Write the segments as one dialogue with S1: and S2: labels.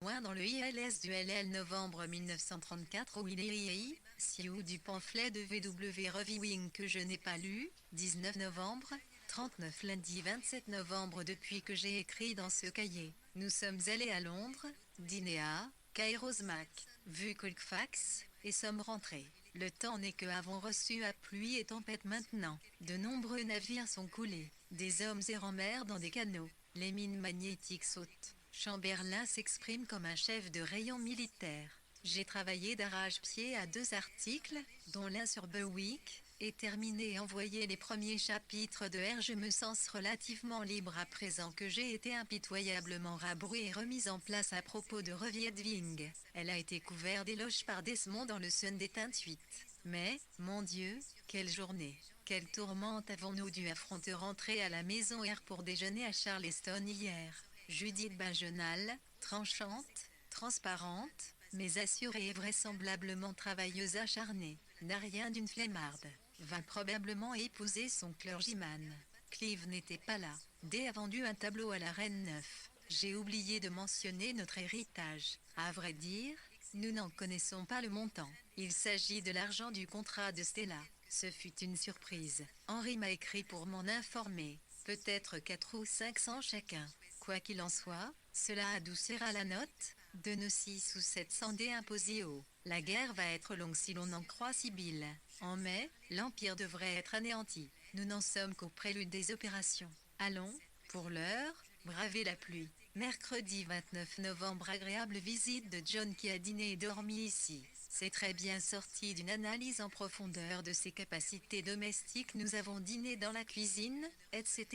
S1: Loin dans le ILS du LL novembre 1934 où il est Sioux du pamphlet de VW Reviewing que je n'ai pas lu, 19 novembre, 39 lundi 27 novembre depuis que j'ai écrit dans ce cahier. Nous sommes allés à Londres, dîner à Kairos Mac, vu Colfax, et sommes rentrés. Le temps n'est que avons reçu à pluie et tempête maintenant. De nombreux navires sont coulés, des hommes errants meurent dans des canaux, les mines magnétiques sautent. Chamberlain s'exprime comme un chef de rayon militaire. J'ai travaillé d'arrache-pied à 2 articles, dont l'un sur Berwick, et terminé et envoyé les premiers chapitres de R. Je me sens relativement libre à présent que j'ai été impitoyablement rabroué et remise en place à propos de Reviedving. Elle a été couverte d'éloges par Desmond dans le Sun des 28. Mais, mon Dieu, quelle journée! Quelle tourmente avons-nous dû affronter rentrer à la maison R pour déjeuner à Charleston hier. Judith Bagenal, tranchante, transparente, mais assurée et vraisemblablement travailleuse acharnée, n'a rien d'une flemmarde, va probablement épouser son clergyman. Clive n'était pas là. Day a vendu un tableau à la Reine 9. J'ai oublié de mentionner notre héritage. À vrai dire, nous n'en connaissons pas le montant. Il s'agit de l'argent du contrat de Stella. Ce fut une surprise. Henri m'a écrit pour m'en informer. Peut-être 4 ou 500 chacun. Quoi qu'il en soit, cela adoucira la note de nos 6 ou 700 dés imposés au. La guerre va être longue si l'on en croit Sibylle. En mai, l'Empire devrait être anéanti. Nous n'en sommes qu'au prélude des opérations. Allons, pour l'heure, braver la pluie. Mercredi 29 novembre, agréable visite de John qui a dîné et dormi ici. C'est très bien sorti d'une analyse en profondeur de ses capacités domestiques. Nous avons dîné dans la cuisine, etc.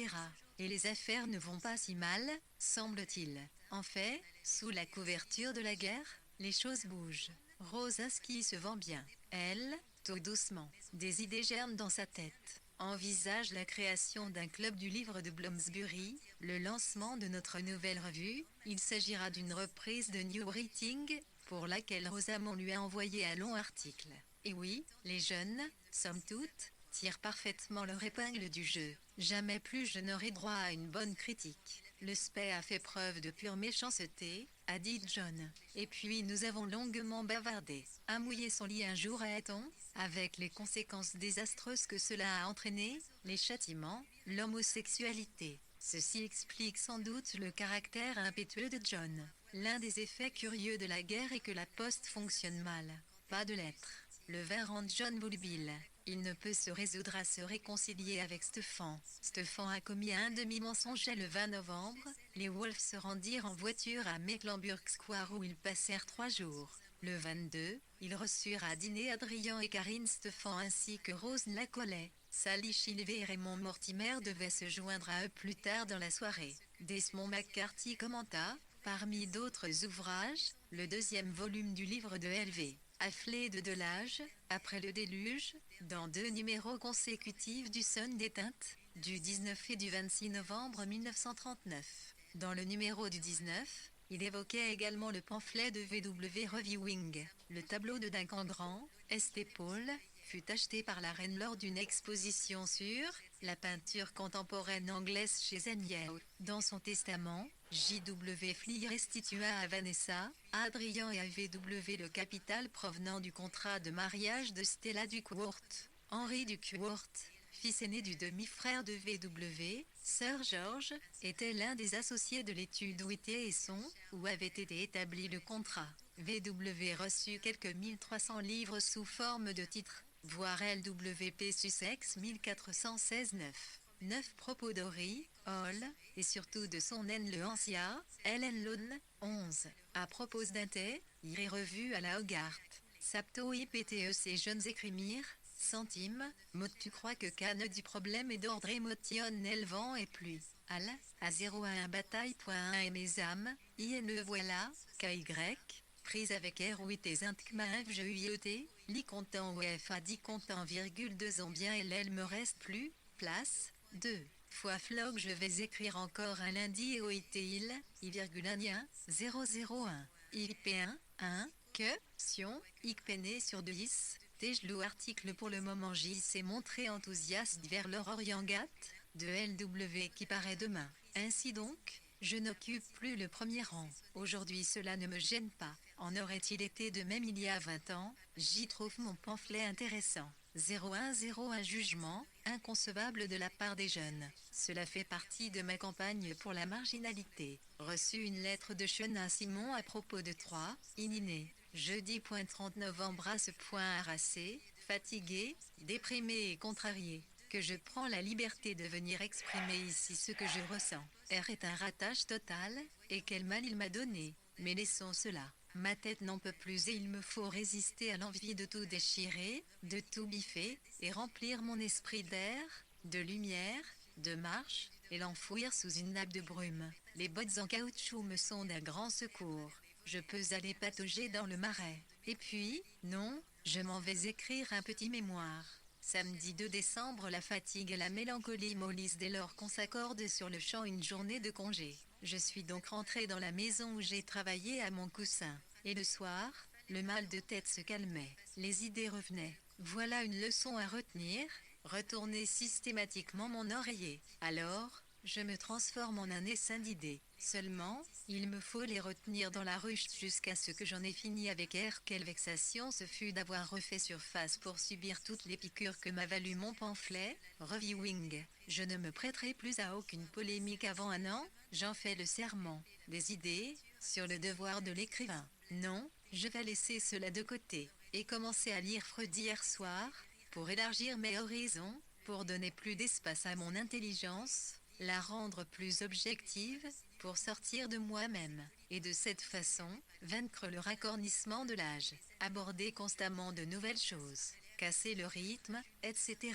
S1: Et les affaires ne vont pas si mal, semble-t-il. En fait, sous la couverture de la guerre, les choses bougent. Rosaski se vend bien. Elle, tout doucement, des idées germent dans sa tête. Envisage la création d'un club du livre de Bloomsbury, le lancement de notre nouvelle revue. Il s'agira d'une reprise de New Writing, pour laquelle Rosamond lui a envoyé un long article. Et oui, les jeunes, somme toute, tirent parfaitement leur épingle du jeu. Jamais plus je n'aurai droit à une bonne critique. Le spé a fait preuve de pure méchanceté, a dit John. Et puis nous avons longuement bavardé. A mouillé son lit un jour à Eton, avec les conséquences désastreuses que cela a entraîné, les châtiments, l'homosexualité. Ceci explique sans doute le caractère impétueux de John. L'un des effets curieux de la guerre est que la poste fonctionne mal. Pas de lettres. Le vin rend John volubile. Il ne peut se résoudre à se réconcilier avec Stefan. Stefan a commis un demi-mensonge le 20 novembre. Les Wolves se rendirent en voiture à Mecklenburg Square où ils passèrent 3 jours. Le 22, ils reçurent à dîner Adrien et Karine Stefan ainsi que Rose Lacollet. Sally Shilver et Raymond Mortimer devaient se joindre à eux plus tard dans la soirée. Desmond McCarthy commenta, parmi d'autres ouvrages, le 2e volume du livre de L.V. Afflé de Delage, après le déluge, dans 2 numéros consécutifs du Sun des Teintes, du 19 et du 26 novembre 1939. Dans le numéro du 19, il évoquait également le pamphlet de VW Reviewing. Le tableau de Duncan Grand, St. Paul, fut acheté par la reine lors d'une exposition sur la peinture contemporaine anglaise chez Zenyeau. Dans son testament, J.W. Fly restitua à Vanessa, à Adrien et à V.W. le capital provenant du contrat de mariage de Stella Duckworth. Henry Duckworth, fils aîné du demi-frère de V.W., Sir George, était l'un des associés de l'étude où était et son, où avait été établi le contrat. V.W. reçut quelques 1300 livres sous forme de titres, voir LWP Sussex 1416-9. 9 propos d'Henry, Hall, et surtout de son naine le Ancien, Ellen Lone, 11. À propos d'un thé, il est revu à la Hogarth. Sapto IPTE ces jeunes écrimirent, centime, mot tu crois que canne du problème est d'ordre émotion el vent et pluie. Al, à 01 bataille.1 et mes âmes, INE voilà, KY, prise avec R8 et Zintkma FGUIET, li content ou FA 10 content virgule 2 ans bien et l'elle me reste plus, place, 2. Fois flog je vais écrire encore un lundi et OIT I,1 001, IP1, 1, que, Sion, Ikpené sur 10, Tejlou article pour le moment J s'est montré enthousiaste vers leur Oriengat, de LW qui paraît demain. Ainsi donc, Je n'occupe plus le premier rang. Aujourd'hui cela ne me gêne pas. En aurait-il été de même il y a 20 ans? J'y trouve mon pamphlet intéressant. 0101 jugement, inconcevable de la part des jeunes. Cela fait partie de ma campagne pour la marginalité. Reçu une lettre de Chena Simon à propos de 3, Ininé. Jeudi 30 novembre à ce point harassé, fatigué, déprimé et contrarié, que je prends la liberté de venir exprimer ici ce que je ressens. R est un ratage total, et quel mal il m'a donné. Mais laissons cela. Ma tête n'en peut plus et il me faut résister à l'envie de tout déchirer, de tout biffer, et remplir mon esprit d'air, de lumière, de marche, et l'enfouir sous une nappe de brume. Les bottes en caoutchouc me sont d'un grand secours. Je peux aller patauger dans le marais. Et puis, non, je m'en vais écrire un petit mémoire. Samedi 2 décembre, la fatigue et la mélancolie mollissent dès lors qu'on s'accorde sur le champ une journée de congé. Je suis donc rentré dans la maison où j'ai travaillé à mon coussin. Et le soir, le mal de tête se calmait. Les idées revenaient. Voilà une leçon à retenir. Retourner systématiquement mon oreiller. Alors, je me transforme en un essaim d'idées. Seulement, il me faut les retenir dans la ruche jusqu'à ce que j'en ai fini avec R. Quelle vexation ce fut d'avoir refait surface pour subir toutes les piqûres que m'a valu mon pamphlet, Reviewing. Je ne me prêterai plus à aucune polémique avant un an, j'en fais le serment. Des idées, sur le devoir de l'écrivain. Non, je vais laisser cela de côté, et commencer à lire Freud hier soir, pour élargir mes horizons, pour donner plus d'espace à mon intelligence, la rendre plus objective, pour sortir de moi-même, et de cette façon, vaincre le racornissement de l'âge, aborder constamment de nouvelles choses, casser le rythme, etc.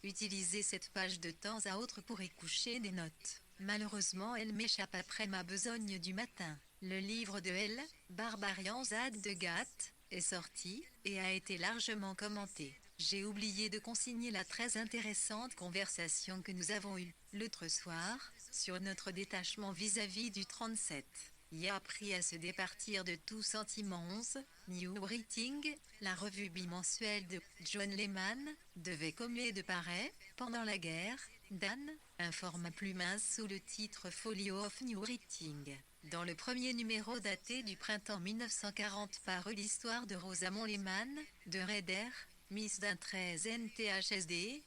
S1: Utiliser cette page de temps à autre pour y coucher des notes. Malheureusement elle m'échappe après ma besogne du matin. Le livre de L. Barbarian Zad de Gath est sorti, et a été largement commenté. J'ai oublié de consigner la très intéressante conversation que nous avons eue, l'autre soir, sur notre détachement vis-à-vis du 37. Y a appris à se départir de tout sentiment. 11. New Writing, la revue bimensuelle de John Lehman, devait comme de paraître, pendant la guerre, Dan, un format plus mince sous le titre Folio of New Writing. Dans le premier numéro daté du printemps 1940 paru l'histoire de Rosamond Lehman, de Raider, Miss d'un 13 NTHSD,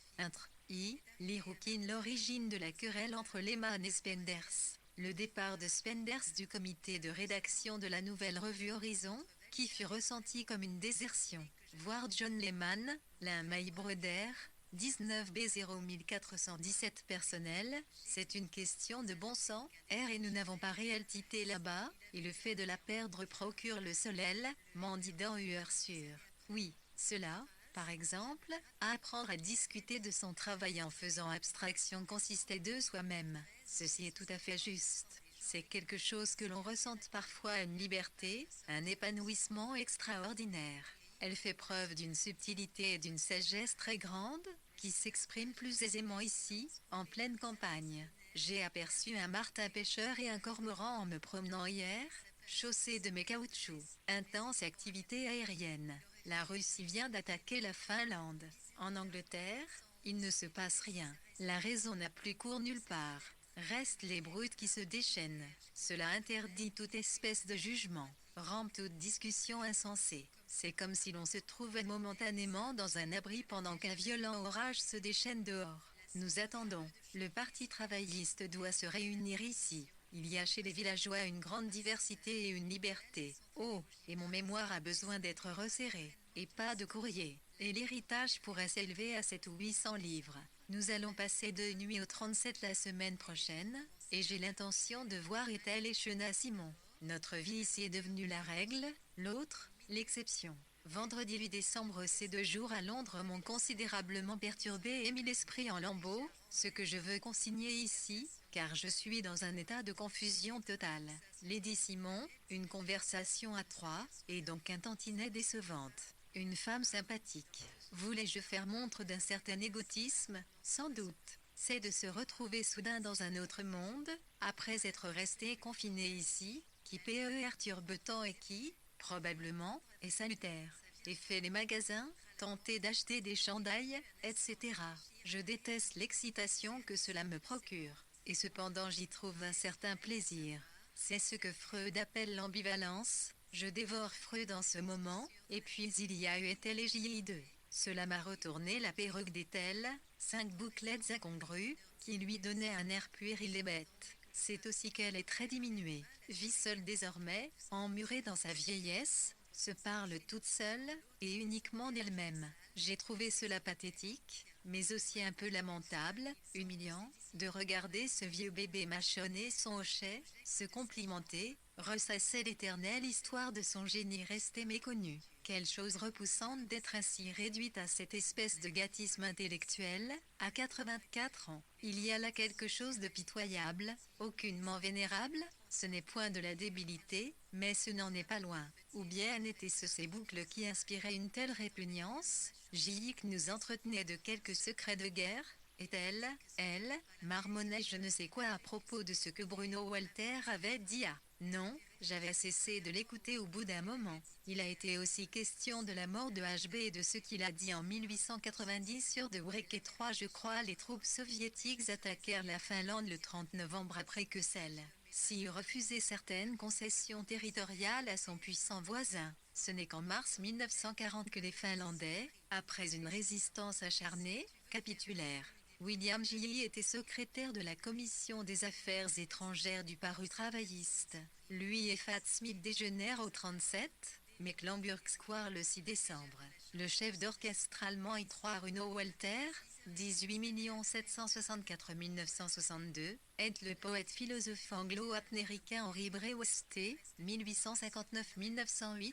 S1: l'Irouquine l'origine de la querelle entre Lehman et Spenders. Le départ de Spenders du comité de rédaction de la nouvelle revue Horizon, qui fut ressenti comme une désertion. Voir John Lehman, l'un May Bruder, 19B01417 personnel, c'est une question de bon sens, R et nous n'avons pas réalité là-bas, et le fait de la perdre procure le solel, mendidant hueur sûr. Oui, cela, par exemple, apprendre à discuter de son travail en faisant abstraction consistait de soi-même. Ceci est tout à fait juste. C'est quelque chose que l'on ressente parfois une liberté, un épanouissement extraordinaire. Elle fait preuve d'une subtilité et d'une sagesse très grande, qui s'exprime plus aisément ici, en pleine campagne. J'ai aperçu un martin pêcheur et un cormoran en me promenant hier, chaussés de mes caoutchoucs. Intense activité aérienne. La Russie vient d'attaquer la Finlande. En Angleterre, il ne se passe rien. La raison n'a plus cours nulle part. Restent les brutes qui se déchaînent. Cela interdit toute espèce de jugement, rend toute discussion insensée. C'est comme si l'on se trouvait momentanément dans un abri pendant qu'un violent orage se déchaîne dehors. Nous attendons. Le parti travailliste doit se réunir ici. Il y a chez les villageois une grande diversité et une liberté. Oh, et mon mémoire a besoin d'être resserré. Et pas de courrier. Et l'héritage pourrait s'élever à 7 ou 800 livres. Nous allons passer 2 nuits au 37 la semaine prochaine, et j'ai l'intention de voir Ethel et Chena Simon. Notre vie ici est devenue la règle, l'autre, l'exception. Vendredi 8 décembre, ces 2 jours à Londres m'ont considérablement perturbé et mis l'esprit en lambeaux, ce que je veux consigner ici, car je suis dans un état de confusion totale. Lady Simon, une conversation à 3, et donc un tantinet décevante. Une femme sympathique. Voulais-je faire montre d'un certain égotisme? Sans doute. C'est de se retrouver soudain dans un autre monde, après être resté confiné ici, qui perturbe tant et qui, probablement, est salutaire. Et fait les magasins, tenter d'acheter des chandails, etc. Je déteste l'excitation que cela me procure. et cependant j'y trouve un certain plaisir. C'est ce que Freud appelle l'ambivalence. Je dévore Freud en ce moment, et puis il y a eu Ethel et J.I.2. Cela m'a retourné la perruque d'Ethel, 5 bouclettes incongrues, qui lui donnaient un air puéril et bête. C'est aussi qu'elle est très diminuée, vit seule désormais, emmurée dans sa vieillesse, se parle toute seule, et uniquement d'elle-même. J'ai trouvé cela pathétique, mais aussi un peu lamentable, humiliant, de regarder ce vieux bébé mâchonner son hochet, se complimenter, ressasser l'éternelle histoire de son génie resté méconnu. Quelle chose repoussante d'être ainsi réduite à cette espèce de gâtisme intellectuel, à 84 ans. Il y a là quelque chose de pitoyable, aucunement vénérable, ce n'est point de la débilité, mais ce n'en est pas loin. Ou bien étaient-ce ces boucles qui inspiraient une telle répugnance? J.I.K. nous entretenait de quelques secrets de guerre, et elle, marmonnait je ne sais quoi à propos de ce que Bruno Walter avait dit à... Non, j'avais cessé de l'écouter au bout d'un moment. Il a été aussi question de la mort de HB et de ce qu'il a dit en 1890 sur de Break 3 je crois les troupes soviétiques attaquèrent la Finlande le 30 novembre après que celle-ci eut refusé certaines concessions territoriales à son puissant voisin. Ce n'est qu'en mars 1940 que les Finlandais, après une résistance acharnée, capitulèrent. William J. était secrétaire de la Commission des Affaires étrangères du Parti travailliste. Lui et Fat Smith déjeunèrent au 37, Mecklenburg Square le 6 décembre. Le chef d'orchestre allemand I3 Bruno Walter, 18 764 962, est le poète philosophe anglo-américain Henry Brewster, 1859-1908,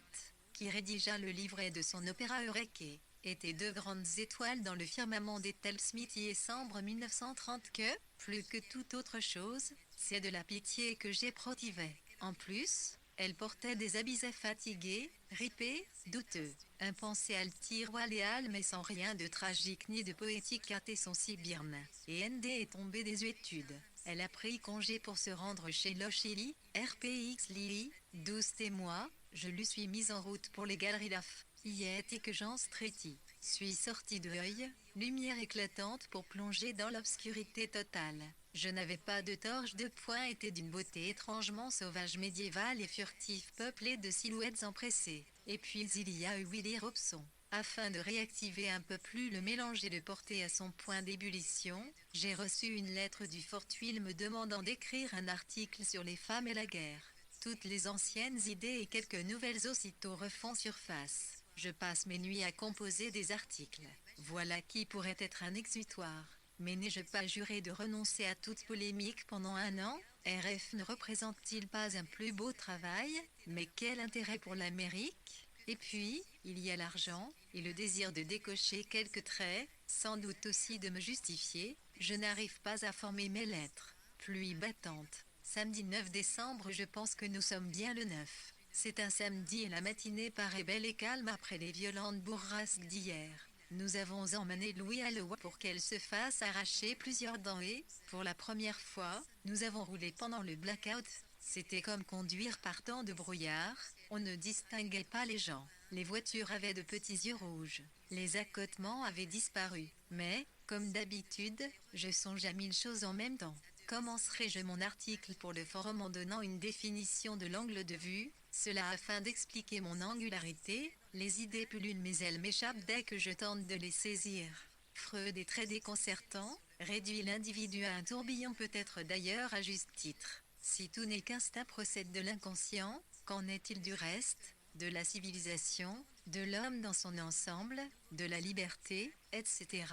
S1: qui rédigea le livret de son opéra Eureka. Étaient deux grandes étoiles dans le firmament d'Ethel Smith et sombre 1930 que, plus que toute autre chose, c'est de la pitié que j'éprouvais. En plus, elle portait des habits fatigués, ripés, douteux. Un pensée altiroiléal mais sans rien de tragique ni de poétique hâtait son sibyrne. Et ND est tombée des études. Elle a pris congé pour se rendre chez Lochili, RPX Lily, 12 témoins, je lui suis mise en route pour les galeries d'AF. Yet et que Jean Stretti suis sorti de œil, lumière éclatante pour plonger dans l'obscurité totale. Je n'avais pas de torche de poing, était d'une beauté étrangement sauvage médiévale et furtive peuplée de silhouettes empressées. Et puis il y a eu Willy Robson. Afin de réactiver un peu plus le mélange et de porter à son point d'ébullition, j'ai reçu une lettre du Fortuil me demandant d'écrire un article sur les femmes et la guerre. Toutes les anciennes idées et quelques nouvelles aussitôt refont surface. Je passe mes nuits à composer des articles. Voilà qui pourrait être un exutoire. Mais n'ai-je pas juré de renoncer à toute polémique pendant un an? RF ne représente-t-il pas un plus beau travail? Mais quel intérêt pour l'Amérique? Et puis, il y a l'argent, et le désir de décocher quelques traits, sans doute aussi de me justifier. Je n'arrive pas à former mes lettres. Pluie battante. Samedi 9 décembre, je pense que nous sommes bien le 9. C'est un samedi et la matinée paraît belle et calme après les violentes bourrasques d'hier. Nous avons emmené Louis à Iowa pour qu'elle se fasse arracher plusieurs dents et, pour la première fois, nous avons roulé pendant le blackout. C'était comme conduire par temps de brouillard, on ne distinguait pas les gens. Les voitures avaient de petits yeux rouges. Les accotements avaient disparu. Mais, comme d'habitude, je songe à 1000 choses en même temps. Commencerai-je mon article pour le forum en donnant une définition de l'angle de vue? Cela afin d'expliquer mon angularité, les idées pullulent mais elles m'échappent dès que je tente de les saisir. Freud est très déconcertant, réduit l'individu à un tourbillon peut-être d'ailleurs à juste titre. Si tout n'est qu'instinct procède de l'inconscient, qu'en est-il du reste, de la civilisation, de l'homme dans son ensemble, de la liberté, etc.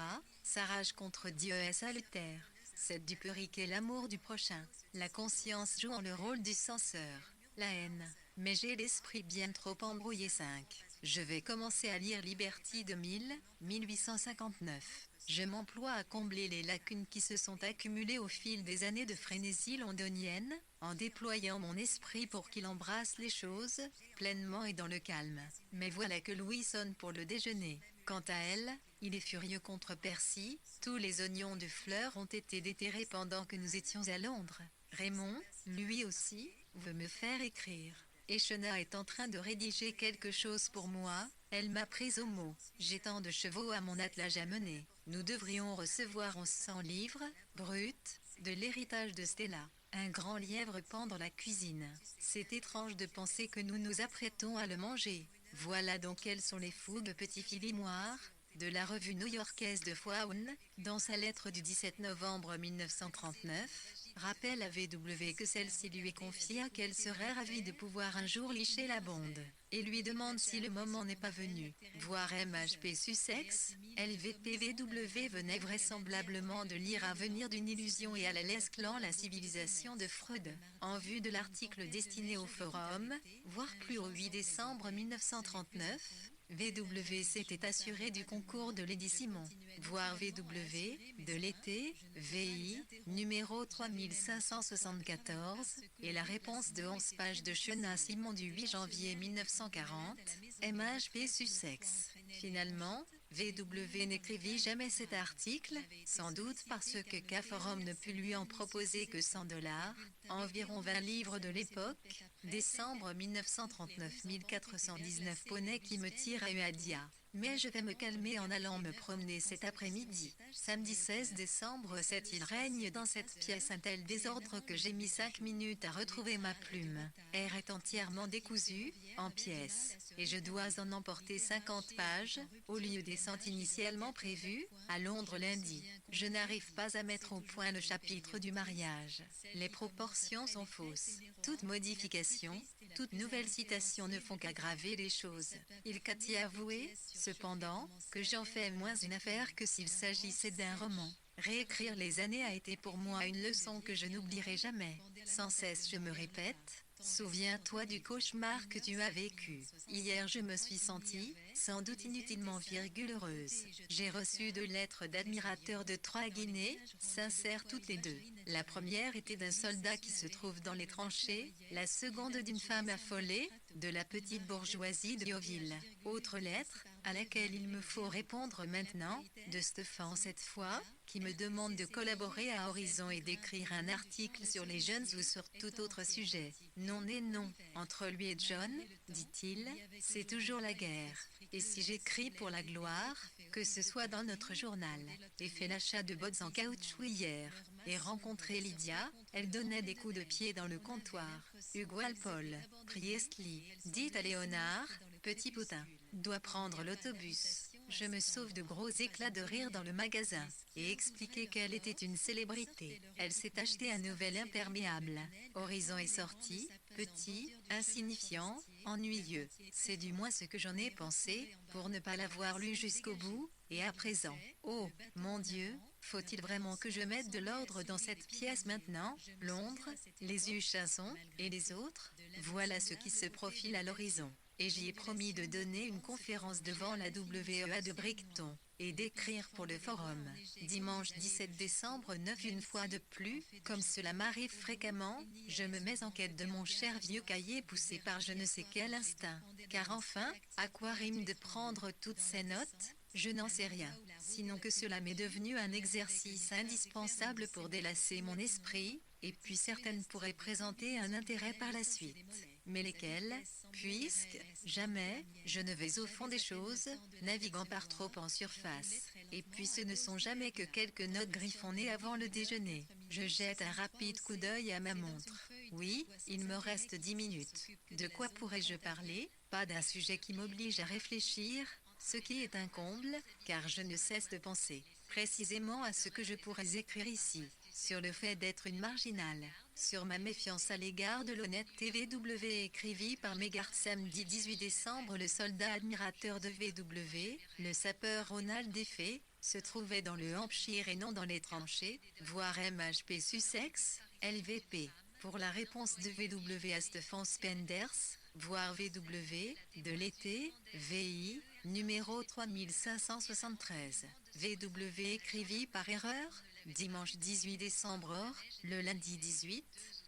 S1: Sa rage contre Dieu est salutaire. C'est du purique et l'amour du prochain. La conscience jouant le rôle du censeur. La haine. Mais j'ai l'esprit bien trop embrouillé 5. Je vais commencer à lire Liberty de 1859. Je m'emploie à combler les lacunes qui se sont accumulées au fil des années de frénésie londonienne, en déployant mon esprit pour qu'il embrasse les choses, pleinement et dans le calme. Mais voilà que Louis sonne pour le déjeuner. Quant à elle, il est furieux contre Percy, tous les oignons de fleurs ont été déterrés pendant que nous étions à Londres. Raymond, lui aussi, veut me faire écrire. Echena est en train de rédiger quelque chose pour moi, elle m'a prise au mot. J'ai tant de chevaux à mon attelage à mener. Nous devrions recevoir 1100 livres, bruts, De l'héritage de Stella. Un grand lièvre pend dans la cuisine. C'est étrange de penser que nous nous apprêtons à le manger. Voilà donc quelles sont les fougues petit filimoire de la revue new-yorkaise de Faune, dans sa lettre du 17 novembre 1939, rappelle à VW que celle-ci lui confia qu'elle serait ravie de pouvoir un jour licher la bonde, et lui demande si le moment n'est pas venu. Voir MHP Sussex, LVPVW venait vraisemblablement de lire Avenir d'une illusion et à la l'esclan la civilisation de Freud, en vue de l'article destiné au forum, voire plus au 8 décembre 1939. VW s'était assuré du concours de Lady Simon, voire VW, de l'été, VI, numéro 3574, et la réponse de 11 pages de Shena Simon du 8 janvier 1940, MHP Sussex. Finalement, VW n'écrivit jamais cet article, sans doute parce que K-Forum ne put lui en proposer que $100, environ 20 livres de l'époque. Décembre 1939 1419 Poney qui me tire à Uadia. Mais je vais me calmer en allant me promener cet après-midi. Samedi 16 décembre 7 il règne dans cette pièce un tel désordre que j'ai mis 5 minutes à retrouver ma plume. R est entièrement décousu, en pièces, et je dois en emporter 50 pages, au lieu des 100 initialement prévues, à Londres lundi. Je n'arrive pas à mettre au point le chapitre du mariage. Les proportions sont fausses. Toute modification, toute nouvelle citation ne font qu'aggraver les choses. Il qu'a t avoué, cependant, que j'en fais moins une affaire que s'il s'agissait d'un roman. Réécrire les années a été pour moi une leçon que je n'oublierai jamais. Sans cesse je me répète, souviens-toi du cauchemar que tu as vécu. Hier je me suis sentie, sans doute inutilement heureuse. J'ai reçu 2 lettres d'admirateurs de 3 Guinées, sincères toutes les 2. La première était d'un soldat qui se trouve dans les tranchées, la seconde d'une femme affolée, de la petite bourgeoisie de Yeovil. Autre lettre, à laquelle il me faut répondre maintenant, de Stéphane cette fois, qui me demande de collaborer à Horizon et d'écrire un article sur les jeunes ou sur tout autre sujet. Non et non, entre lui et John, dit-il, c'est toujours la guerre. Et si j'écris pour la gloire, que ce soit dans notre journal, et fait l'achat de bottes en caoutchouc hier, et rencontré Lydia, elle donnait des coups de pied dans le comptoir. Hugues Walpole, Priestly, dit à Léonard, petit potin, doit prendre l'autobus. Je me sauve de gros éclats de rire dans le magasin, et expliquer qu'elle était une célébrité. Elle s'est acheté un nouvel imperméable. Horizon est sorti, petit, insignifiant, ennuyeux. C'est du moins ce que j'en ai pensé, pour ne pas l'avoir lu jusqu'au bout, et à présent. Oh, mon Dieu, faut-il vraiment que je mette de l'ordre dans cette pièce maintenant? Londres, les Huchasson, et les autres? Voilà ce qui se profile à l'horizon. Et j'y ai promis de donner une conférence devant la WEA de Brighton, et d'écrire pour le forum. Dimanche 17 décembre 9 une fois de plus, comme cela m'arrive fréquemment, je me mets en quête de mon cher vieux cahier poussé par je ne sais quel instinct. Car enfin, à quoi rime de prendre toutes ces notes? Je n'en sais rien, sinon que cela m'est devenu un exercice indispensable pour délasser mon esprit, et puis certaines pourraient présenter un intérêt par la suite. Mais lesquelles? Puisque, jamais, je ne vais au fond des choses, naviguant par trop en surface. Et puis ce ne sont jamais que quelques notes griffonnées avant le déjeuner. Je jette un rapide coup d'œil à ma montre. Oui, il me reste 10 minutes. De quoi pourrais-je parler? Pas d'un sujet qui m'oblige à réfléchir, ce qui est un comble, car je ne cesse de penser, précisément à ce que je pourrais écrire ici, sur le fait d'être une marginale, sur ma méfiance à l'égard de l'honnête TVW écrivit par Megard samedi 18 décembre le soldat admirateur de VW, le sapeur Ronald Defay, se trouvait dans le Hampshire et non dans les tranchées, voire MHP Sussex, LVP. Pour la réponse de VW à Stefan Spenders, voire VW, de l'été, VI, numéro 3573. VW écrivit par erreur, dimanche 18 décembre or, le lundi 18,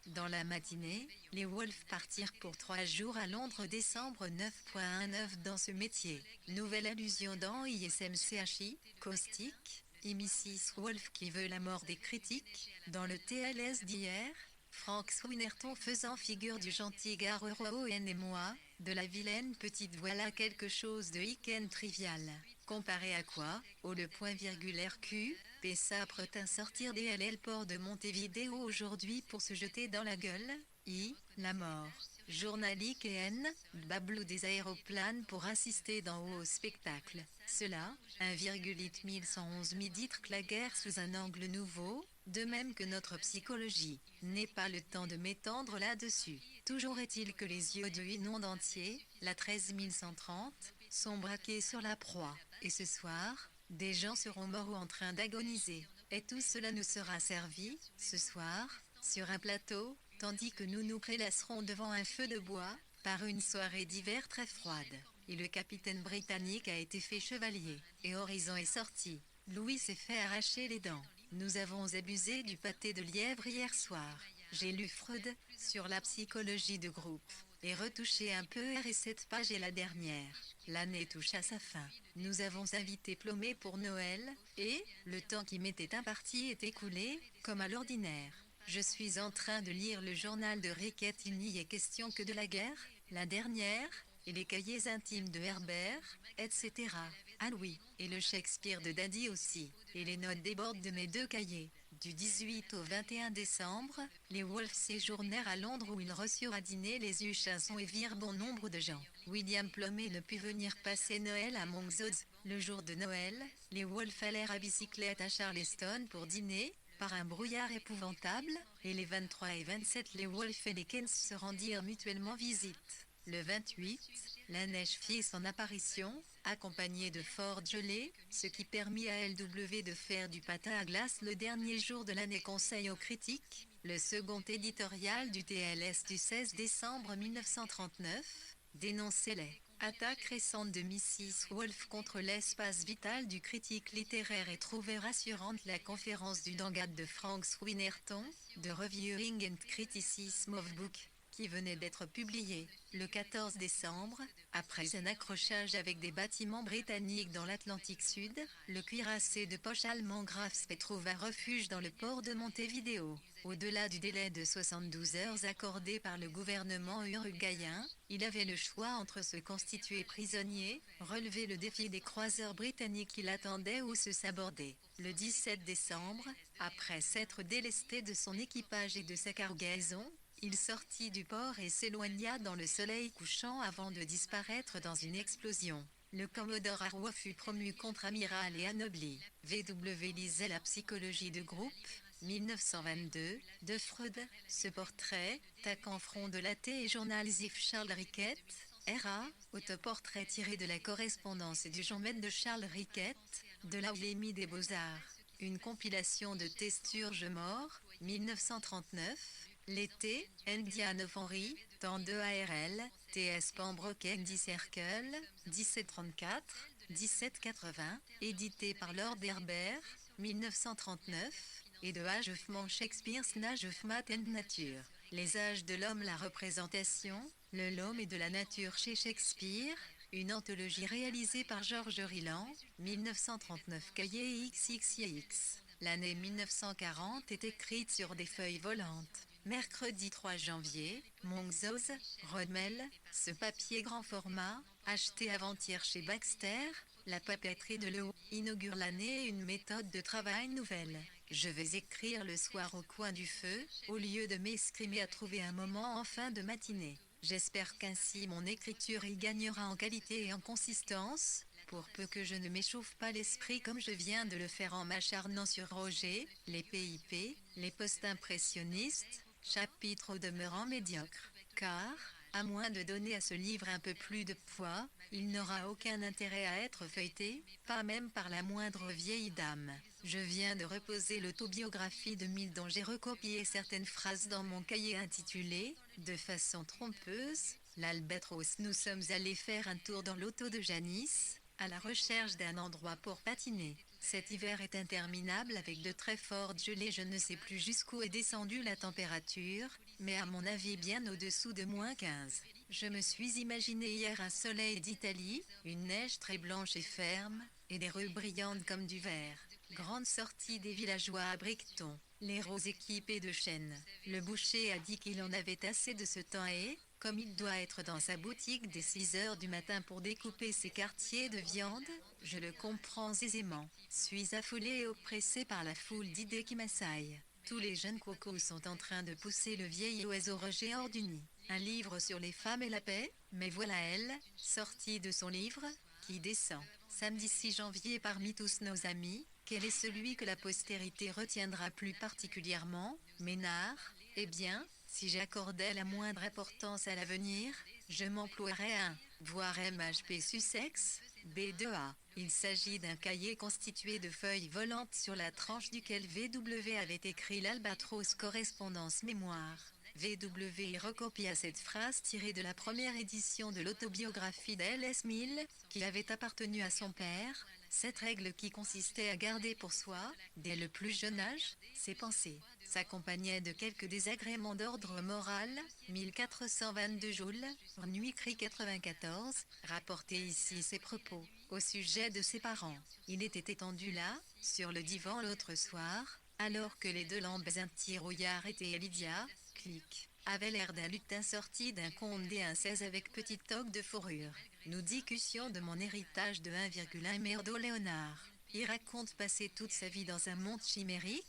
S1: dans la matinée, les Wolves partirent pour 3 jours à Londres décembre 9.19 dans ce métier. Nouvelle allusion dans ISMCHI, caustique, Mrs. Wolf qui veut la mort des critiques, dans le TLS d'hier, Frank Swinnerton faisant figure du gentil gare Rowan et moi, de la vilaine petite voilà quelque chose de hic trivial. Comparé à quoi, le point virgule RQ, P s'apprête à sortir DLL port de Montevideo aujourd'hui pour se jeter dans la gueule, la mort. Journalique et Bablo des aéroplanes pour assister d'en haut au spectacle. Cela, 1,1111 millilitres la guerre sous un angle nouveau, de même que notre psychologie, n'est pas le temps de m'étendre là-dessus. Toujours est-il que les yeux du monde entier, la 13130, sont braqués sur la proie. Et ce soir, des gens seront morts ou en train d'agoniser. Et tout cela nous sera servi, ce soir, sur un plateau, tandis que nous nous prélasserons devant un feu de bois, par une soirée d'hiver très froide. Et le capitaine britannique a été fait chevalier, et Horizon est sorti. Louis s'est fait arracher les dents. Nous avons abusé du pâté de lièvre hier soir. J'ai lu Freud, sur la psychologie de groupe, et retouché un peu et cette page est la dernière. L'année touche à sa fin. Nous avons invité Plomé pour Noël, et, le temps qui m'était imparti est écoulé, comme à l'ordinaire. Je suis en train de lire le journal de Rickett. Il n'y est question que de la guerre, la dernière, et les cahiers intimes de Herbert, etc. Ah oui, et le Shakespeare de Daddy aussi, et les notes débordent de mes deux cahiers. Du 18 au 21 décembre, les Wolves séjournèrent à Londres où ils reçurent à dîner les Hutchinson et virent bon nombre de gens. William Plumé ne put venir passer Noël à Montrose. Le jour de Noël, les Wolves allèrent à bicyclette à Charleston pour dîner, par un brouillard épouvantable, et les 23 et 27 les Wolves et les Keynes se rendirent mutuellement visite. Le 28, la neige fit son apparition, accompagnée de fortes gelées, ce qui permit à LW de faire du patin à glace le dernier jour de l'année. Conseil aux critiques, le second éditorial du TLS du 16 décembre 1939, dénonçait les attaques récentes de Mrs. Wolfe contre l'espace vital du critique littéraire et trouvait rassurante la conférence du Dangad de Frank Swinnerton, de Reviewing and Criticism of Book, qui venait d'être publié, le 14 décembre, après un accrochage avec des bâtiments britanniques dans l'Atlantique Sud, le cuirassé de poche allemand Graf Spee trouva refuge dans le port de Montevideo. Au-delà du délai de 72 heures accordé par le gouvernement uruguayen, il avait le choix entre se constituer prisonnier, relever le défi des croiseurs britanniques qui l'attendaient ou se saborder. Le 17 décembre, après s'être délesté de son équipage et de sa cargaison, il sortit du port et s'éloigna dans le soleil couchant avant de disparaître dans une explosion. Le commodore Arroy fut promu contre-amiral et anobli. VW lisait La psychologie de groupe, 1922, de Freud. Ce portrait, taquant front de l'athée et journal Zif Charles Rickett, R.A., autoportrait tiré de la correspondance et du journal de Charles Rickett, de l'Académie des Beaux-Arts. Une compilation de Testurge mort, 1939. L'été, Indiana Henry, temps 2 ARL, TS Pembroke Andy Circle, 1734-1780, édité par Lord Herbert, 1939, et de Agefement Shakespeare's Age of Math and Nature. Les âges de l'homme, la représentation, l'homme et de la nature chez Shakespeare, une anthologie réalisée par Georges Ryland, 1939 cahier XXX. L'année 1940 est écrite sur des feuilles volantes. Mercredi 3 janvier, Montrose, Rodmel, ce papier grand format, acheté avant-hier chez Baxter, la papeterie de l'eau, inaugure l'année et une méthode de travail nouvelle. Je vais écrire le soir au coin du feu, au lieu de m'escrimer à trouver un moment en fin de matinée. J'espère qu'ainsi mon écriture y gagnera en qualité et en consistance, pour peu que je ne m'échauffe pas l'esprit comme je viens de le faire en m'acharnant sur Roger, les PIP, les post-impressionnistes, chapitre au demeurant médiocre. Car, à moins de donner à ce livre un peu plus de poids, il n'aura aucun intérêt à être feuilleté, pas même par la moindre vieille dame. Je viens de reposer l'autobiographie de Mill dont j'ai recopié certaines phrases dans mon cahier intitulé, de façon trompeuse, l'Albatros. Nous sommes allés faire un tour dans l'auto de Janice, à la recherche d'un endroit pour patiner. Cet hiver est interminable avec de très fortes gelées. Je ne sais plus jusqu'où est descendue la température, mais à mon avis bien au-dessous de -15. Je me suis imaginé hier un soleil d'Italie, une neige très blanche et ferme, et des rues brillantes comme du verre. Grande sortie des villageois à Bricton. Les roses équipés de chaînes. Le boucher a dit qu'il en avait assez de ce temps et, comme il doit être dans sa boutique dès 6 heures du matin pour découper ses quartiers de viande, je le comprends aisément. Suis affolé et oppressé par la foule d'idées qui m'assaillent. Tous les jeunes cocos sont en train de pousser le vieil oiseau rejet hors du nid. Un livre sur les femmes et la paix, mais voilà elle, sortie de son livre, qui descend. Samedi 6 janvier parmi tous nos amis, quel est celui que la postérité retiendra plus particulièrement, Ménard? Eh bien, si j'accordais la moindre importance à l'avenir, je m'emploierais à voir MHP Sussex, B2A. Il s'agit d'un cahier constitué de feuilles volantes sur la tranche duquel VW avait écrit l'Albatros Correspondance Mémoire. VW recopia cette phrase tirée de la première édition de l'autobiographie d'L.S. Mill, qui avait appartenu à son père, cette règle qui consistait à garder pour soi, dès le plus jeune âge, ses pensées, s'accompagnait de quelques désagréments d'ordre moral, 1422 joules, nuit cri 94, rapportez ici ses propos, au sujet de ses parents. Il était étendu là, sur le divan l'autre soir, alors que les deux lampes anti-rouillard et Lydia, clic, avait l'air d'un lutin sorti d'un conte des 16 avec petite toque de fourrure. Nous discussions de mon héritage de 1,1 merdo Léonard. Il raconte passer toute sa vie dans un monde chimérique,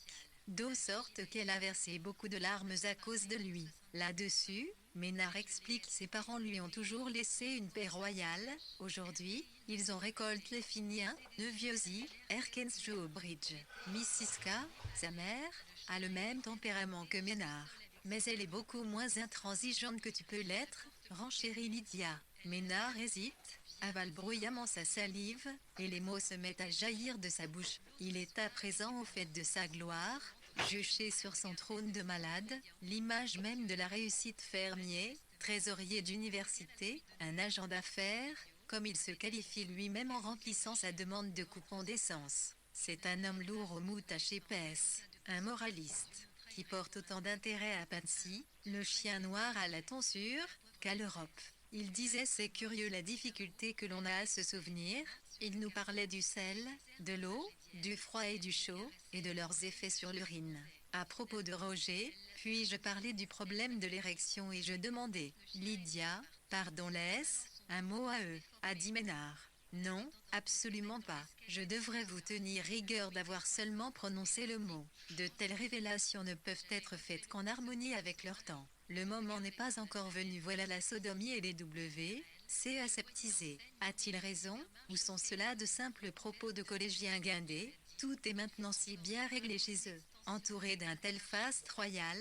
S1: de sorte qu'elle a versé beaucoup de larmes à cause de lui. Là-dessus, Ménard explique que ses parents lui ont toujours laissé une paix royale. Aujourd'hui, ils ont récolté les Finiens, Neviosi, Erkens joue au bridge. Missiska, sa mère, a le même tempérament que Ménard. Mais elle est beaucoup moins intransigeante que tu peux l'être, renchérit Lydia. Ménard hésite, avale bruyamment sa salive, et les mots se mettent à jaillir de sa bouche. Il est à présent au fait de sa gloire, juché sur son trône de malade, l'image même de la réussite fermier, trésorier d'université, un agent d'affaires, comme il se qualifie lui-même en remplissant sa demande de coupon d'essence. C'est un homme lourd aux moutaches épaisses, un moraliste, qui porte autant d'intérêt à Patsy, le chien noir à la tonsure, qu'à l'Europe. Il disait c'est curieux la difficulté que l'on a à se souvenir, il nous parlait du sel, de l'eau, du froid et du chaud, et de leurs effets sur l'urine. À propos de Roger, puis-je parlais du problème de l'érection et je demandais, Lydia, pardon laisse, un mot à eux, a dit Ménard. Non, absolument pas. Je devrais vous tenir rigueur d'avoir seulement prononcé le mot. De telles révélations ne peuvent être faites qu'en harmonie avec leur temps. Le moment n'est pas encore venu. Voilà la sodomie et les c'est aseptisé. A-t-il raison, ou sont cela de simples propos de collégiens guindés? Tout est maintenant si bien réglé chez eux. Entouré d'un tel faste royal,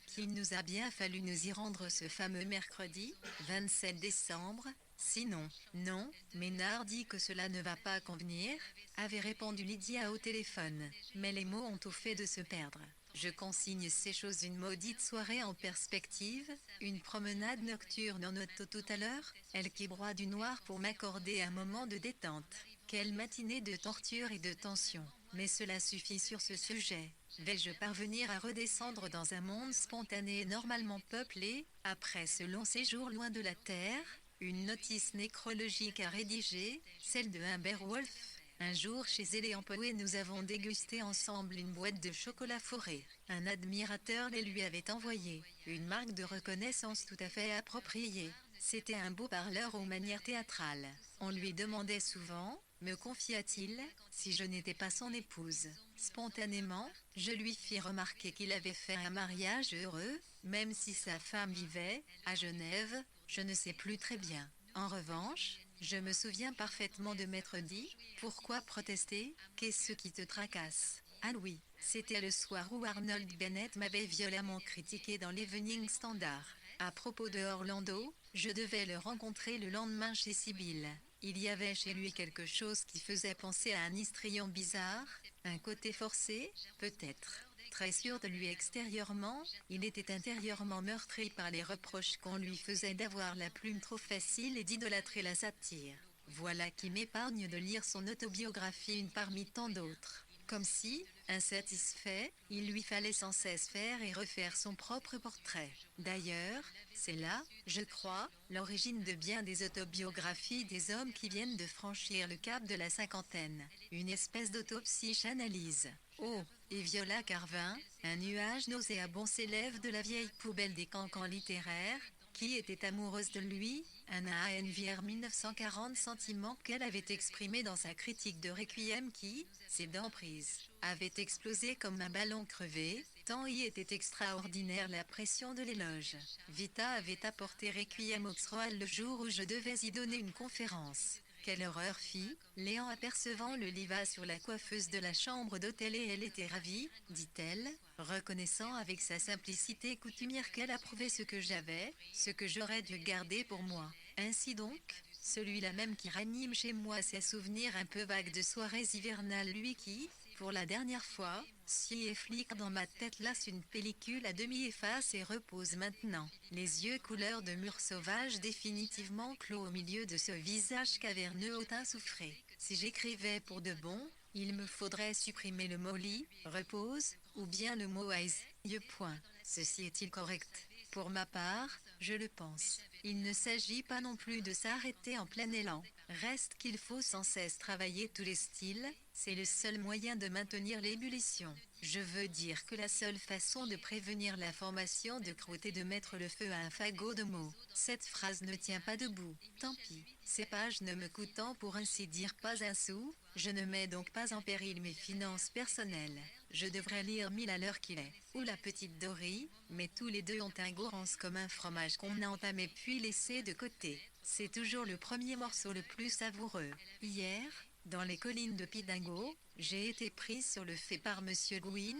S1: qu'il nous a bien fallu nous y rendre ce fameux mercredi, 27 décembre, sinon, non, Ménard dit que cela ne va pas convenir, avait répondu Lydia au téléphone, mais les mots ont au fait de se perdre. Je consigne ces choses une maudite soirée en perspective, une promenade nocturne en auto tout à l'heure, elle qui broie du noir pour m'accorder un moment de détente. Quelle matinée de torture et de tension. Mais cela suffit sur ce sujet. Vais-je parvenir à redescendre dans un monde spontané et normalement peuplé, après ce long séjour loin de la Terre? Une notice nécrologique à rédiger, celle de Humberwolf. Un jour chez Éléan Poé nous avons dégusté ensemble une boîte de chocolat forêt. Un admirateur les lui avait envoyé, une marque de reconnaissance tout à fait appropriée. C'était un beau parleur aux manières théâtrales. On lui demandait souvent, me confia-t-il, si je n'étais pas son épouse. Spontanément, je lui fis remarquer qu'il avait fait un mariage heureux, même si sa femme vivait, à Genève, je ne sais plus très bien. En revanche, je me souviens parfaitement de m'être dit, pourquoi protester, qu'est-ce qui te tracasse? Ah oui, c'était le soir où Arnold Bennett m'avait violemment critiqué dans l'Evening Standard. À propos de Orlando, je devais le rencontrer le lendemain chez Sibylle. Il y avait chez lui quelque chose qui faisait penser à un histrion bizarre, un côté forcé, peut-être. Très sûr de lui extérieurement, il était intérieurement meurtri par les reproches qu'on lui faisait d'avoir la plume trop facile et d'idolâtrer la satire. Voilà qui m'épargne de lire son autobiographie une parmi tant d'autres. Comme si, insatisfait, il lui fallait sans cesse faire et refaire son propre portrait. D'ailleurs, c'est là, je crois, l'origine de bien des autobiographies des hommes qui viennent de franchir le cap de la cinquantaine. Une espèce d'autopsychanalyse. Oh, et Viola Carvin, un nuage nauséabond s'élève de la vieille poubelle des cancans littéraires, qui était amoureuse de lui, un ANVR 1940 sentiment qu'elle avait exprimé dans sa critique de Requiem qui, ses dents prises, avait explosé comme un ballon crevé, tant y était extraordinaire la pression de l'éloge. Vita avait apporté Requiem au XROAL le jour où je devais y donner une conférence. Quelle horreur fit, Léon apercevant le liva sur la coiffeuse de la chambre d'hôtel et elle était ravie, dit-elle, reconnaissant avec sa simplicité coutumière qu'elle approuvait ce que j'avais, ce que j'aurais dû garder pour moi. Ainsi donc, celui-là même qui ranime chez moi ces souvenirs un peu vagues de soirées hivernales, lui qui, pour la dernière fois, s'y efflique dans ma tête lasse une pellicule à demi efface et repose maintenant, les yeux couleur de mur sauvage définitivement clos au milieu de ce visage caverneux au teint soufré. Si j'écrivais pour de bon, il me faudrait supprimer le mot lit, repose, ou bien le mot eyes, yeux point. Ceci est-il correct? Pour ma part, je le pense. Il ne s'agit pas non plus de s'arrêter en plein élan. Reste qu'il faut sans cesse travailler tous les styles, c'est le seul moyen de maintenir l'ébullition. Je veux dire que la seule façon de prévenir la formation de croûte est de mettre le feu à un fagot de mots. Cette phrase ne tient pas debout. Tant pis. Ces pages ne me coûtant pour ainsi dire pas un sou, je ne mets donc pas en péril mes finances personnelles. Je devrais lire 1000 à l'heure qu'il est. Ou la petite Dory, mais tous les deux ont un goût rance comme un fromage qu'on a entamé puis laissé de côté. C'est toujours le premier morceau le plus savoureux. Hier, dans les collines de Pidingo, j'ai été prise sur le fait par Monsieur Gouin,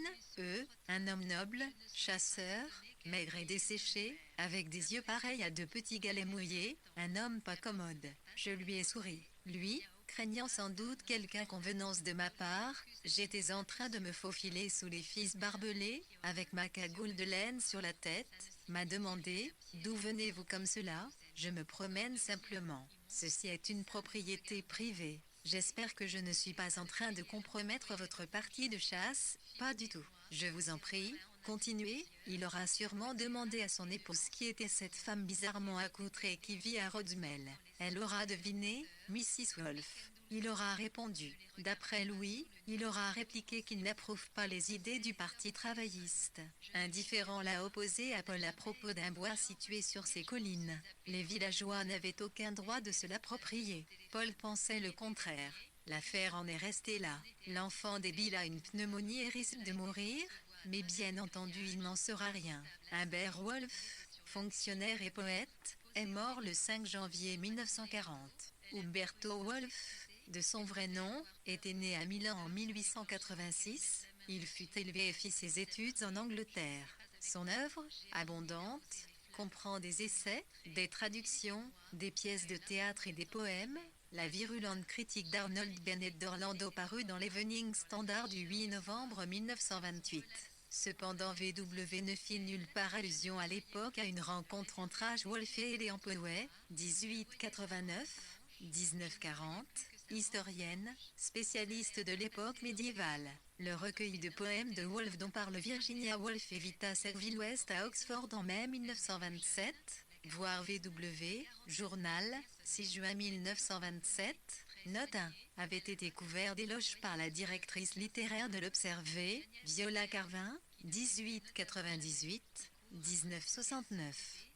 S1: un homme noble, chasseur, maigre et desséché, avec des yeux pareils à de petits galets mouillés, un homme pas commode. Je lui ai souri. Lui, craignant sans doute quelque inconvenance de ma part, j'étais en train de me faufiler sous les fils barbelés, avec ma cagoule de laine sur la tête, m'a demandé « D'où venez-vous comme cela ?» Je me promène simplement. Ceci est une propriété privée. J'espère que je ne suis pas en train de compromettre votre partie de chasse, pas du tout. Je vous en prie, continuez, il aura sûrement demandé à son épouse qui était cette femme bizarrement accoutrée qui vit à Rodesmel. Elle aura deviné, Mrs. Wolfe. Il aura répondu. D'après Louis, il aura répliqué qu'il n'approuve pas les idées du parti travailliste. Indifférent l'a opposé à Paul à propos d'un bois situé sur ces collines. Les villageois n'avaient aucun droit de se l'approprier. Paul pensait le contraire. L'affaire en est restée là. L'enfant débile a une pneumonie et risque de mourir, mais bien entendu il n'en saura rien. Humbert Wolfe, fonctionnaire et poète, est mort le 5 janvier 1940. Umberto Wolfe, de son vrai nom, était né à Milan en 1886. Il fut élevé et fit ses études en Angleterre. Son œuvre, abondante, comprend des essais, des traductions, des pièces de théâtre et des poèmes. La virulente critique d'Arnold Bennett d'Orlando parut dans l'Evening Standard du 8 novembre 1928. Cependant VW ne fit nulle part allusion à l'époque à une rencontre entre H. Wolfe et Léon Poway, 1889-1940, historienne, spécialiste de l'époque médiévale. Le recueil de poèmes de Wolfe dont parle Virginia Woolf et Vita Sackville West à Oxford en mai 1927, voir VW, journal, 6 juin 1927, note 1, avait été couvert d'éloges par la directrice littéraire de l'Observé, Viola Carvin, 1898-1969.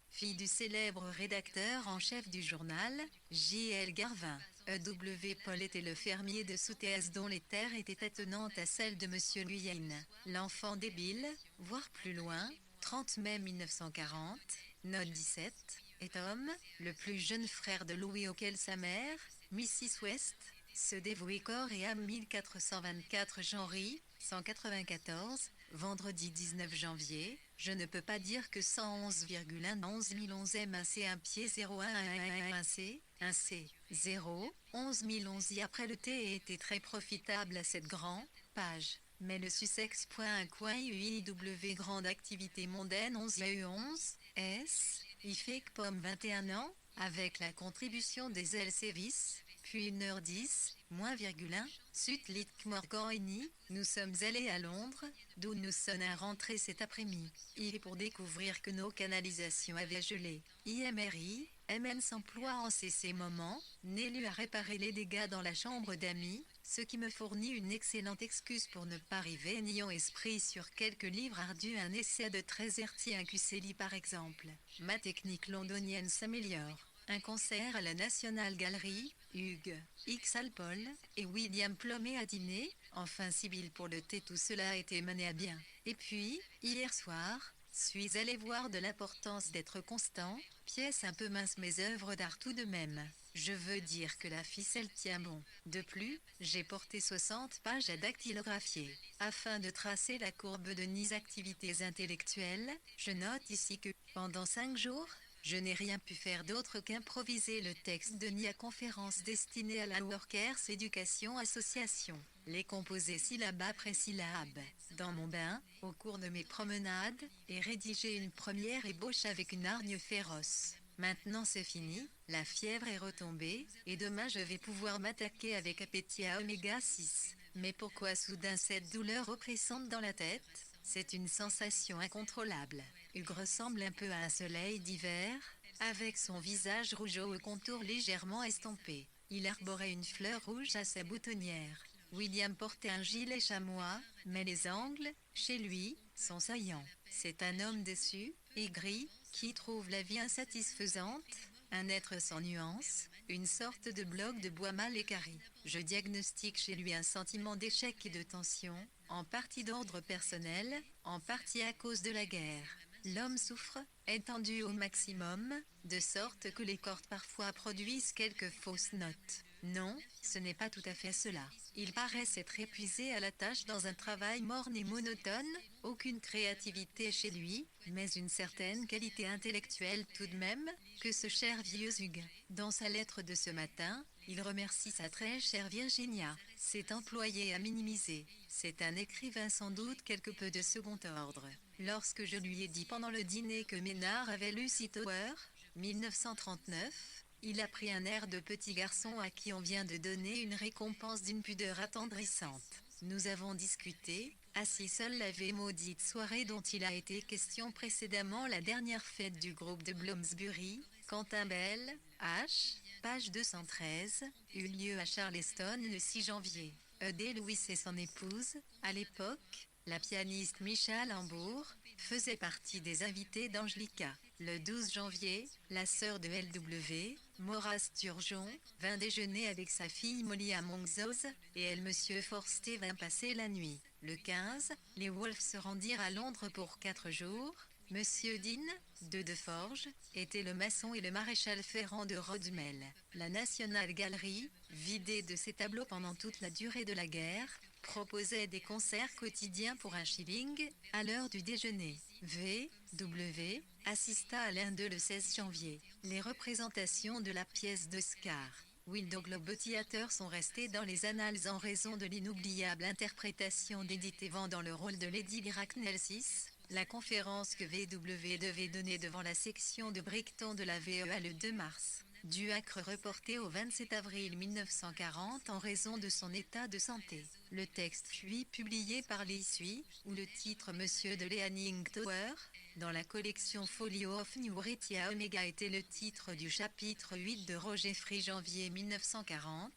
S1: Fille du célèbre rédacteur en chef du journal, J.L. Garvin. E.W. Paul était le fermier de Southéas dont les terres étaient attenantes à celles de M. Luyane. L'enfant débile, voire plus loin, 30 mai 1940, note 17, est homme, le plus jeune frère de Louis auquel sa mère, Mrs. West, se dévouait corps et âme 1424 Janry, 194, vendredi 19 janvier, je ne peux pas dire que 111,11 m AC 1 pied 0,1 C, 1 C, 0, 11 011 I après le T était très profitable à cette grande page. Mais le Sussex point un coin UIW grande activité mondaine 11 IAU11, S, IFEC pomme 21 ans, avec la contribution des Elsevis, Puis 1h10, moins virgule 1, Sutlik Morganini, nous sommes allés à Londres, d'où nous sommes rentrés cet après-midi. Et pour découvrir que nos canalisations avaient gelé. IMRI, MN s'emploie en ces moments, Nélu à réparer les dégâts dans la chambre d'amis, ce qui me fournit une excellente excuse pour ne pas river niant esprit sur quelques livres ardus, un essai de Treserti, un Cuseli par exemple. Ma technique londonienne s'améliore. Un concert à la National Gallery, Hugues, X. Alpol, et William Plomet à dîner, enfin Sibylle pour le thé, tout cela a été mené à bien. Et puis, hier soir, suis allé voir de l'importance d'être constant, pièce un peu mince mais œuvre d'art tout de même. Je veux dire que la ficelle tient bon. De plus, j'ai porté 60 pages à dactylographier. Afin de tracer la courbe de Nice activités intellectuelles, je note ici que, pendant 5 jours, je n'ai rien pu faire d'autre qu'improviser le texte de Nia conférence destinée à la Workers Education Association. Les composer syllabe après syllabe, dans mon bain, au cours de mes promenades, et rédiger une première ébauche avec une hargne féroce. Maintenant c'est fini, la fièvre est retombée, et demain je vais pouvoir m'attaquer avec appétit à Oméga 6. Mais pourquoi soudain cette douleur oppressante dans la tête ? C'est une sensation incontrôlable. Hugues ressemble un peu à un soleil d'hiver, avec son visage rougeau aux contours légèrement estompés. Il arborait une fleur rouge à sa boutonnière. William portait un gilet chamois, mais les angles, chez lui, sont saillants. C'est un homme déçu, aigri, qui trouve la vie insatisfaisante, un être sans nuance, une sorte de bloc de bois mal équarri. Je diagnostique chez lui un sentiment d'échec et de tension, en partie d'ordre personnel, en partie à cause de la guerre. L'homme souffre, est tendu au maximum, de sorte que les cordes parfois produisent quelques fausses notes. Non, ce n'est pas tout à fait cela. Il paraît s'être épuisé à la tâche dans un travail morne et monotone, aucune créativité chez lui, mais une certaine qualité intellectuelle tout de même, que ce cher vieux Hugues. Dans sa lettre de ce matin, il remercie sa très chère Virginia, s'est employé à minimiser. C'est un écrivain sans doute quelque peu de second ordre. Lorsque je lui ai dit pendant le dîner que Ménard avait lu Tower, 1939, il a pris un air de petit garçon à qui on vient de donner une récompense d'une pudeur attendrissante. Nous avons discuté, assis seul la maudite soirée dont il a été question précédemment, la dernière fête du groupe de Bloomsbury, Quentin Bell, H, page 213, eut lieu à Charleston le 6 janvier. E.D. Louis et son épouse, à l'époque, la pianiste Micha Lambourg, faisait partie des invités d'Angelica. Le 12 janvier, la sœur de L.W., Maura Sturgeon, vint déjeuner avec sa fille Molly à Monxos, et elle Monsieur Forster vint passer la nuit. Le 15, les Wolves se rendirent à Londres pour 4 jours. Monsieur Dean, de Deforge, était le maçon et le maréchal ferrant de Rodmel. La National Gallery, vidée de ses tableaux pendant toute la durée de la guerre, proposait des concerts quotidiens pour 1 shilling, à l'heure du déjeuner. V.W. assista à l'un d'eux le 16 janvier. Les représentations de la pièce d'Oscar Wilde au Globe Theatre sont restées dans les annales en raison de l'inoubliable interprétation d'Edith Evan dans le rôle de Lady Bracknell-6. La conférence que V.W. devait donner devant la section de Brighton de la VEA le 2 mars dut être reportée au 27 avril 1940 en raison de son état de santé. Le texte fut publié par l'Issue, où le titre Monsieur de Leaning Tower, dans la collection Folio of New Retia Omega était le titre du chapitre 8 de Roger Free janvier 1940.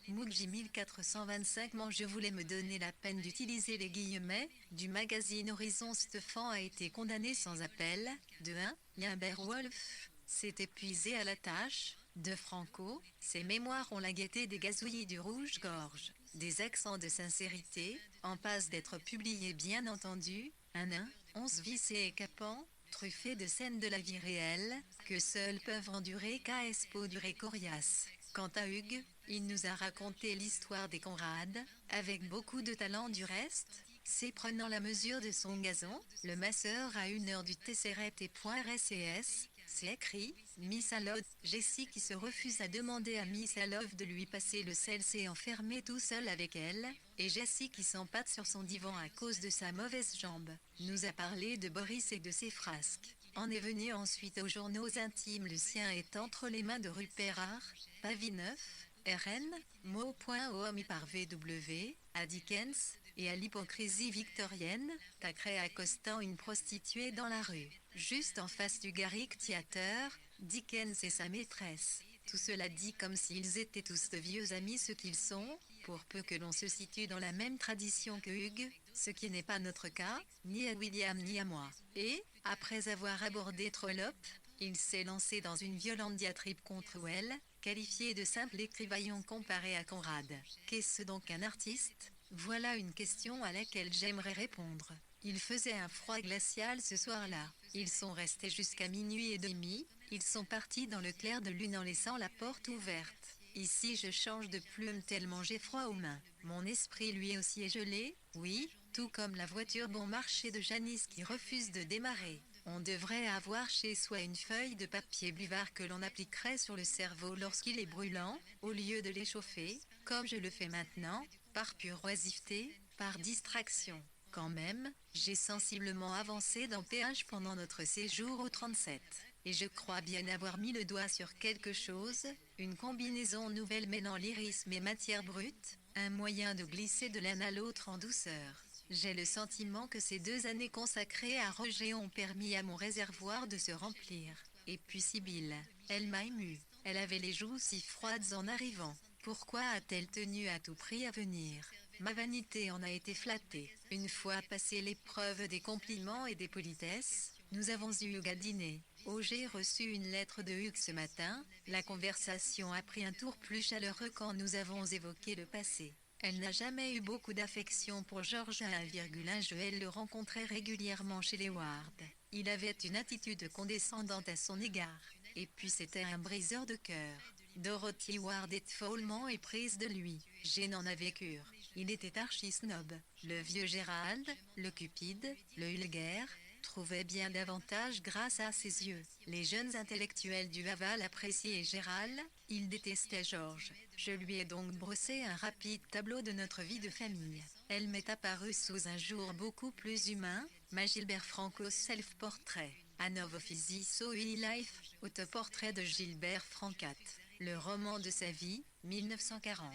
S1: Mugji 1425. Je voulais me donner la peine d'utiliser les guillemets du magazine Horizon. Stefan a été condamné sans appel. De 1. Limberwolf s'est épuisé à la tâche. De Franco, ses mémoires ont la gaieté des gazouillis du rouge-gorge, des accents de sincérité, en passe d'être publiés bien entendu. 11 vissés et capants, truffés de scènes de la vie réelle, que seuls peuvent endurer K.S. durer coriace. Quant à Hugues, il nous a raconté l'histoire des Conrad, avec beaucoup de talent du reste. C'est prenant la mesure de son gazon, le masseur à 1 heure du Tesseret et .RCS, c'est écrit, Miss Alod, Jessie qui se refuse à demander à Miss Alov de lui passer le sel s'est enfermé tout seul avec elle, et Jessie qui s'empâte sur son divan à cause de sa mauvaise jambe, nous a parlé de Boris et de ses frasques. En est venu ensuite aux journaux intimes. Le sien est entre les mains de Rupert Art, Pavis 9, RN, mot.omi par VW, à Dickens, et à l'hypocrisie victorienne, Thackeray accostant une prostituée dans la rue, juste en face du Garrick Theatre, Dickens et sa maîtresse. Tout cela dit comme s'ils étaient tous de vieux amis ce qu'ils sont, pour peu que l'on se situe dans la même tradition que Hugues, ce qui n'est pas notre cas, ni à William ni à moi. Et, après avoir abordé Trollope, il s'est lancé dans une violente diatribe contre Well, qualifié de simple écrivaillon comparé à Conrad. Qu'est-ce donc un artiste ? Voilà une question à laquelle j'aimerais répondre. Il faisait un froid glacial ce soir-là. Ils sont restés jusqu'à minuit et demi, ils sont partis dans le clair de lune en laissant la porte ouverte. Ici je change de plume tellement j'ai froid aux mains. Mon esprit lui aussi est gelé, oui, tout comme la voiture bon marché de Janice qui refuse de démarrer. On devrait avoir chez soi une feuille de papier buvard que l'on appliquerait sur le cerveau lorsqu'il est brûlant, au lieu de l'échauffer, comme je le fais maintenant, par pure oisiveté, par distraction. Quand même, j'ai sensiblement avancé dans PH pendant notre séjour au 37. Et je crois bien avoir mis le doigt sur quelque chose, une combinaison nouvelle mêlant lyrisme et matière brute, un moyen de glisser de l'un à l'autre en douceur. J'ai le sentiment que ces 2 années consacrées à Roger ont permis à mon réservoir de se remplir. Et puis Sibylle, elle m'a émue. Elle avait les joues si froides en arrivant. Pourquoi a-t-elle tenu à tout prix à venir ? Ma vanité en a été flattée. Une fois passé l'épreuve des compliments et des politesses, nous avons eu Hugues à dîner. Oh, j'ai reçu une lettre de Hugues ce matin. La conversation a pris un tour plus chaleureux quand nous avons évoqué le passé. Elle n'a jamais eu beaucoup d'affection pour George à 1,1. Elle le rencontrait régulièrement chez les Ward. Il avait une attitude condescendante à son égard. Et puis c'était un briseur de cœur. Dorothy Ward est follement éprise de lui. J'ai n'en avais cure. Il était archi-snob. Le vieux Gérald, le cupide, le vulgaire, trouvait bien davantage grâce à ses yeux. Les jeunes intellectuels du Haval appréciaient Gérald, ils détestaient Georges. Je lui ai donc brossé un rapide tableau de notre vie de famille. Elle m'est apparue sous un jour beaucoup plus humain, ma Gilbert Franco self-portrait. An Officio Life, autoportrait de Gilbert Francat. Le roman de sa vie, 1940.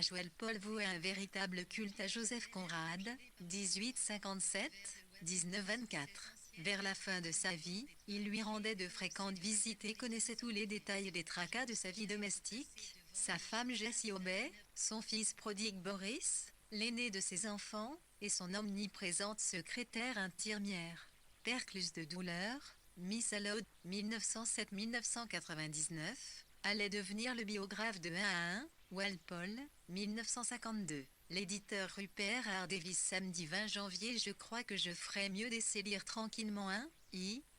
S1: Joël Paul vouait un véritable culte à Joseph Conrad, 1857-1924. Vers la fin de sa vie, il lui rendait de fréquentes visites et connaissait tous les détails des tracas de sa vie domestique. Sa femme Jessie Aubet, son fils prodigue Boris, l'aîné de ses enfants, et son omniprésente secrétaire infirmière. Perclus de douleur, Miss Allowed, 1907-1999, allait devenir le biographe de 1 à 1, Walpole, 1952. L'éditeur Rupert R. Davis samedi 20 janvier. Je crois que je ferais mieux d'essayer lire tranquillement un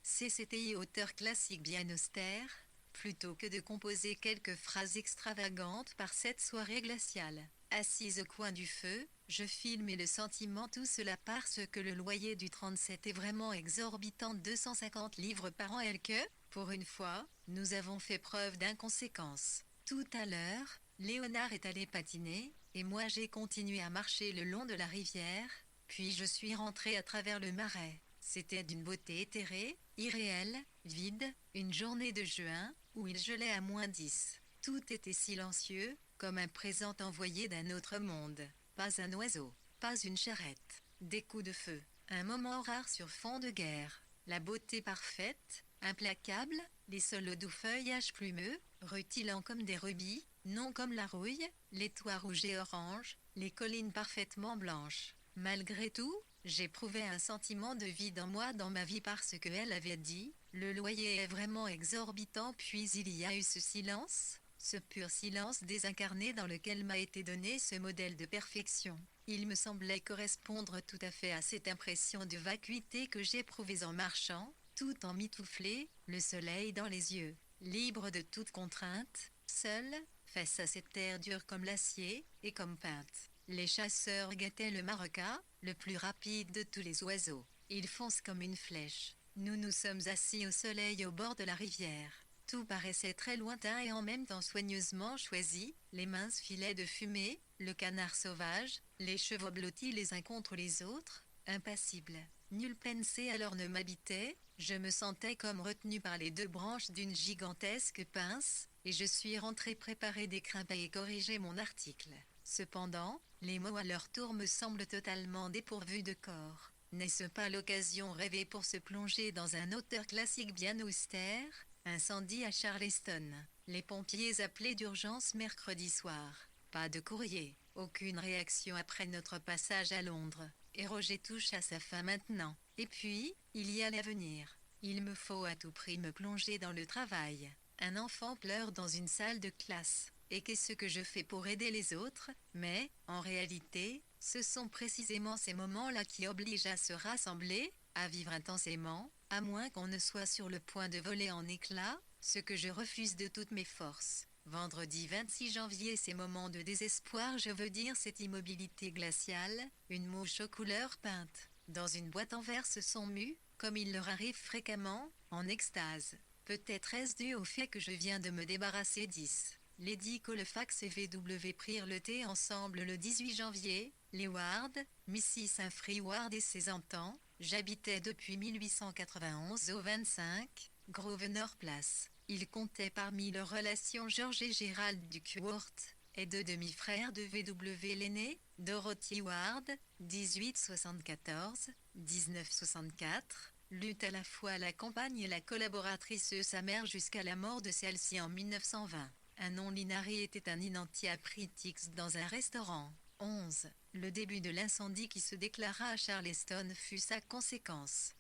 S1: CCTI auteur classique bien austère, plutôt que de composer quelques phrases extravagantes par cette soirée glaciale. Assise au coin du feu, je filmais le sentiment, tout cela parce que le loyer du 37 est vraiment exorbitant, 250 livres par an, et que, pour une fois, nous avons fait preuve d'inconséquence. Tout à l'heure, Léonard est allé patiner, et moi j'ai continué à marcher le long de la rivière, puis je suis rentré à travers le marais. C'était d'une beauté éthérée, irréelle, vide, une journée de juin, où il gelait à -10. Tout était silencieux, comme un présent envoyé d'un autre monde. Pas un oiseau, pas une charrette. Des coups de feu, un moment rare sur fond de guerre. La beauté parfaite, implacable, les sols doux feuillages plumeux, rutilants comme des rubis, non comme la rouille, les toits rouges et oranges, les collines parfaitement blanches. Malgré tout, j'éprouvais un sentiment de vide en moi dans ma vie parce qu'elle avait dit, le loyer est vraiment exorbitant, puis il y a eu ce silence, ce pur silence désincarné dans lequel m'a été donné ce modèle de perfection. Il me semblait correspondre tout à fait à cette impression de vacuité que j'éprouvais en marchant, tout emmitouflé, le soleil dans les yeux, libre de toute contrainte, seul, face à cette terre dure comme l'acier, et comme peinte. Les chasseurs guettaient le maroca, le plus rapide de tous les oiseaux. Il fonce comme une flèche. Nous nous sommes assis au soleil au bord de la rivière. Tout paraissait très lointain et en même temps soigneusement choisi, les minces filets de fumée, le canard sauvage, les chevaux blottis les uns contre les autres, impassibles. Nulle pensée alors ne m'habitait, je me sentais comme retenu par les 2 branches d'une gigantesque pince, et je suis rentré préparer des crêpes et corriger mon article. Cependant, les mots à leur tour me semblent totalement dépourvus de corps. N'est-ce pas l'occasion rêvée pour se plonger dans un auteur classique bien austère? Incendie à Charleston. Les pompiers appelés d'urgence mercredi soir. Pas de courrier. Aucune réaction après notre passage à Londres. Et Roger touche à sa fin maintenant. Et puis, il y a l'avenir. Il me faut à tout prix me plonger dans le travail. Un enfant pleure dans une salle de classe. Et qu'est-ce que je fais pour aider les autres? Mais, en réalité, ce sont précisément ces moments-là qui obligent à se rassembler, à vivre intensément, à moins qu'on ne soit sur le point de voler en éclats, ce que je refuse de toutes mes forces. Vendredi 26 janvier, ces moments de désespoir, je veux dire cette immobilité glaciale, une mouche aux couleurs peintes, dans une boîte en verre se sont mus, comme il leur arrive fréquemment, en extase. Peut-être est-ce dû au fait que je viens de me débarrasser d'10. Lady Colfax et VW prirent le thé ensemble le 18 janvier. Les Ward, Mrs. Humphrey Ward et ses enfants, j'habitais depuis 1891 au 25, Grosvenor Place. Il comptait parmi leurs relations George et Gerald Duckworth, et deux demi-frères de VW l'aîné, Dorothy Ward, 1874-1964, lut à la fois la compagne et la collaboratrice sa mère jusqu'à la mort de celle-ci en 1920. Un non-linari était un Inantia Pritix dans un restaurant. 11. Le début de l'incendie qui se déclara à Charleston fut sa conséquence.